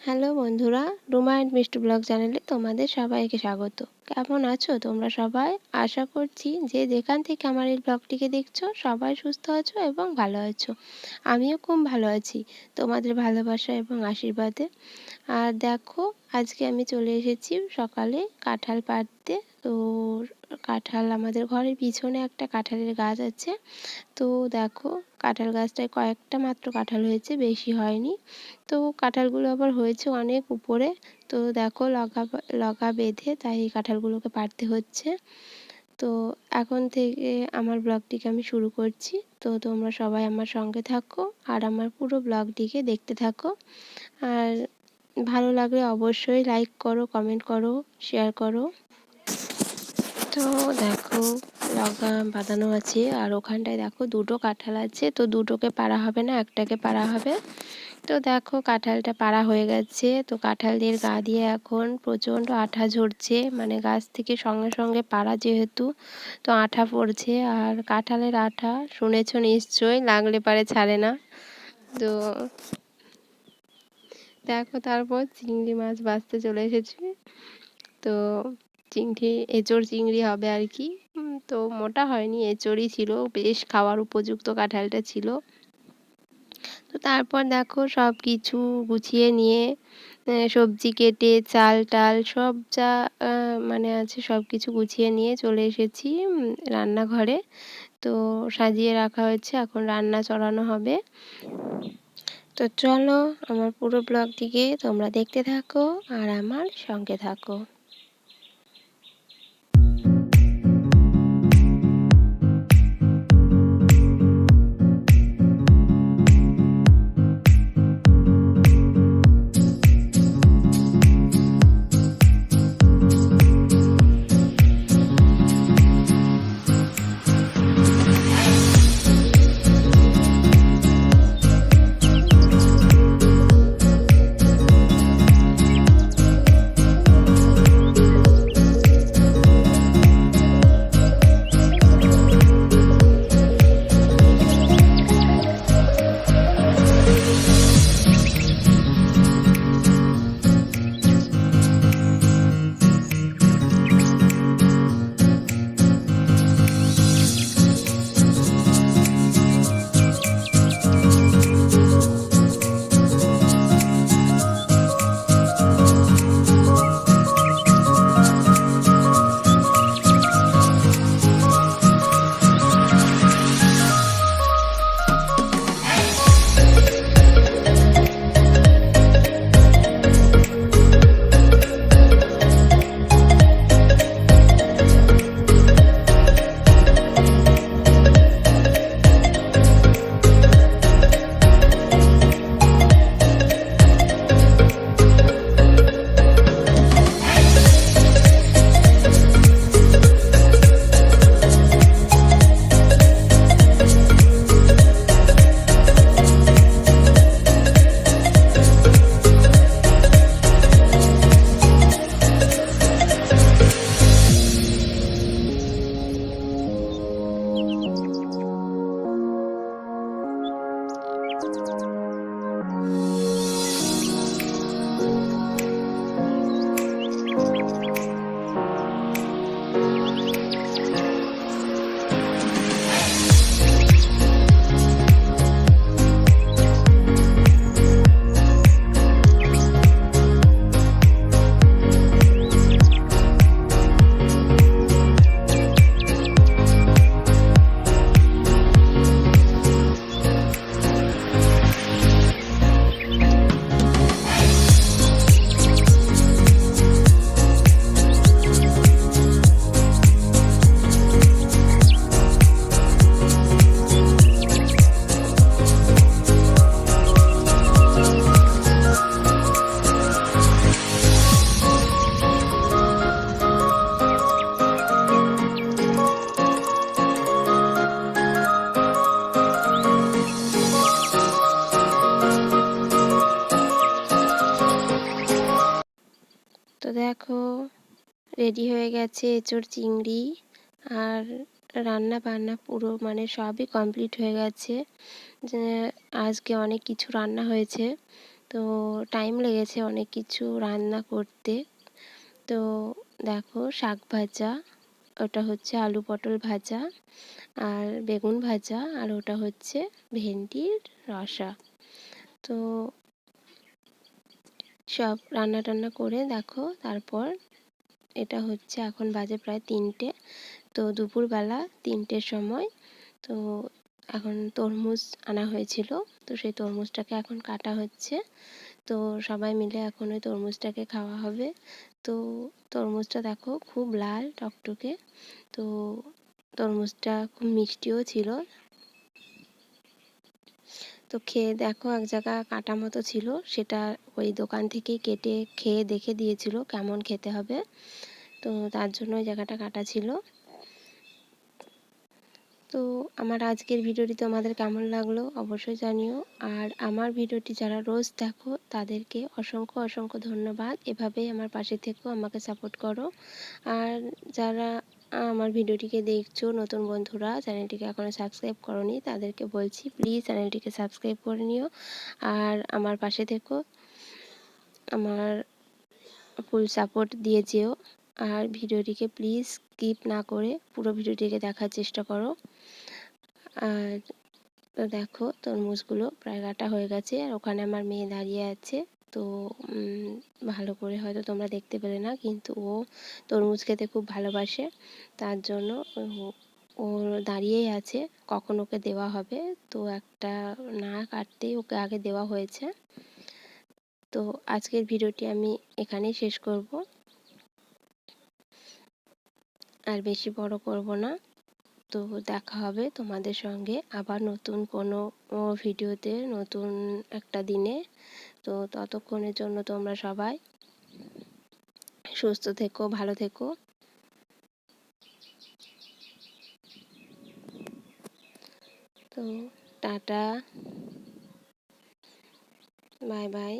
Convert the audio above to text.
Hello বন্ধুরা, Ruma and মিষ্টি blog চ্যানেলে তোমাদের সবাইকে স্বাগত। কেমন আছো তোমরা সবাই? আশা করছি যে যেখান থেকে আমার এই ব্লগটিকে দেখছো সবাই সুস্থ আছো এবং ভালো আছো। আমিও খুব ভালো আছি তোমাদের ভালোবাসা এবং আশীর্বাদে। আর দেখো, আজকে আমি চলে এসেছি সকালে কাঁঠাল পাড়তে। তো কাঁঠাল, আমাদের ঘরের পিছনে একটা কাঁঠালের গাছ আছে। তো দেখো, কাঁঠাল গাছটায় কয়েকটা মাত্র কাঁঠাল হয়েছে, বেশি হয়নি। তো কাঁঠালগুলো আবার হয়েছে অনেক উপরে। তো দেখো, লগা বেঁধে তাই এই কাঁঠালগুলোকে পাড়তে হচ্ছে। তো এখন থেকে আমার ব্লগটিকে আমি শুরু করছি। তো তোমরা সবাই আমার সঙ্গে থাকো আর আমার পুরো ব্লগটিকে দেখতে থাকো। আর ভালো লাগলে অবশ্যই লাইক করো, কমেন্ট করো, শেয়ার করো। তো দেখো, লগা বাঁধানো আছে আর ওখানটায় দেখো দুটো কাঁঠাল আছে। তো দুটোকে পাড়া হবে না, একটাকে পাড়া হবে। তো দেখো, কাঁঠালটা পাড়া হয়ে গেছে। তো কাঁঠালের গা দিয়ে এখন প্রচণ্ড আঠা ঝরছে, মানে গাছ থেকে সঙ্গে সঙ্গে পাড়া যেহেতু, তো আঠা পড়ছে। আর কাঁঠালের আঠা শুনেছো নিশ্চয়ই, লাগলে পারে ছাড়ে না। তো দেখো, তারপর চিংড়ি মাছ ভাজতে চলে এসেছি। তো এঁচোড় চিংড়ি হবে আর কি। তো মোটা হয়নি, এঁচোড়ই ছিল, বেশ খাওয়ার উপযুক্ত কাঁঠালটা ছিল। তো তারপর দেখো, সব কিছু গুছিয়ে নিয়ে সবজি কেটে চাল টাল সব যা মানে আছে সব কিছু গুছিয়ে নিয়ে চলে এসেছি রান্নাঘরে। তো সাজিয়ে রাখা হয়েছে, এখন রান্না চড়ানো হবে। তো চলো, আমার পুরো ব্লগটিকে তোমরা দেখতে থাকো আর আমার সঙ্গে থাকো। তো দেখো, রেডি হয়ে গেছে এঁচোড় চিংড়ি। আর রান্না বান্না পুরো মানে সবই কমপ্লিট হয়ে গেছে। যে আজকে অনেক কিছু রান্না হয়েছে। তো টাইম লেগেছে অনেক কিছু রান্না করতে। তো দেখো শাক ভাজা, ওটা হচ্ছে আলু পটল ভাজা, আর বেগুন ভাজা, আর ওটা হচ্ছে ভেন্ডির রসা। তো সব রান্না টান্না করে দেখো, তারপর এটা হচ্ছে এখন বাজে প্রায় 3টে। তো দুপুরবেলা 3টের সময় তো এখন তরমুজ আনা হয়েছিল, তো সেই তরমুজটাকে এখন কাটা হচ্ছে। তো সবাই মিলে এখন ওই তরমুজটাকে খাওয়া হবে। তো তরমুজটা দেখো খুব লাল টকটকে। তো তরমুজটা খুব মিষ্টিও ছিল। তো খেয়ে দেখো এক জায়গা কাটা মতো ছিল, সেটা ওই দোকান থেকেই কেটে খেয়ে দেখে দিয়েছিল কেমন খেতে হবে। তো তার জন্য ওই জায়গাটা কাটা ছিল। তো আমার আজকের ভিডিওটি তোমাদের কেমন লাগলো অবশ্যই জানিও। আর আমার ভিডিওটি যারা রোজ দেখো তাদেরকে অসংখ্য অসংখ্য ধন্যবাদ। এভাবেই আমার পাশে থেকো, আমাকে সাপোর্ট করো। আর যারা আমার ভিডিওটিকে দেখছো নতুন বন্ধুরা, চ্যানেলটিকে এখনও সাবস্ক্রাইব করোনি, তাদেরকে বলছি প্লিজ চ্যানেলটিকে সাবস্ক্রাইব করে নিও আর আমার পাশে থেকো, আমার ফুল সাপোর্ট দিয়ে যেও। আর ভিডিওটিকে প্লিজ স্কিপ না করে পুরো ভিডিওটিকে দেখার চেষ্টা করো। আর তো দেখো তরমুজগুলো প্রায় কাটা হয়ে গেছে, আর ওখানে আমার মেয়ে দাঁড়িয়ে আছে। তো ভালো করে হয়তো তোমরা দেখতে পেলে না, কিন্তু ও তরমুজ খেতে খুব ভালোবাসে, তার জন্য ও দাঁড়িয়েই আছে কখন ওকে দেওয়া হবে। তো একটা না কাটতেই ওকে আগে দেওয়া হয়েছে। তো আজকের ভিডিওটি আমি এখানেই শেষ করব, আর বেশি বড় করব না। তো দেখা হবে তোমাদের সঙ্গে আবার নতুন কোনো ভিডিওতে নতুন একটা দিনে। তো ততক্ষণের জন্য তোমরা সবাই সুস্থ থেকো, ভালো থেকো। তো টাটা, বাই বাই।